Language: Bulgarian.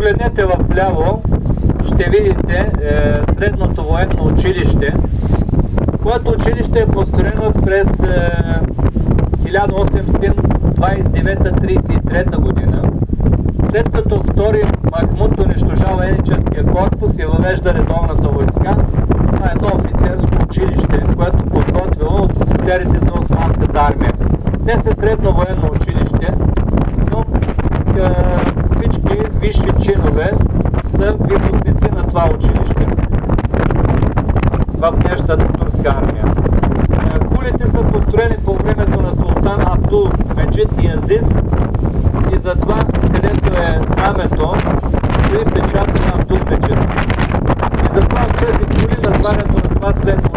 погледнете вляво, ще видите средното военно училище, което училище е построено през 1829-33 година, след като втори Махмуд унищожава еничарския корпус и въвежда редовната войска. Това е едно офицерско училище, което подготвило офицерите за османската армия. Те са средно военно училище, но всички висши чинове са випускници на това училище в днешната турска армия. Кулите са построени по времето на султан Абдул Меджид и Азиз и затова, където е знамето, стои печата на Абдул Меджид. И затова в тези кули названието на това средно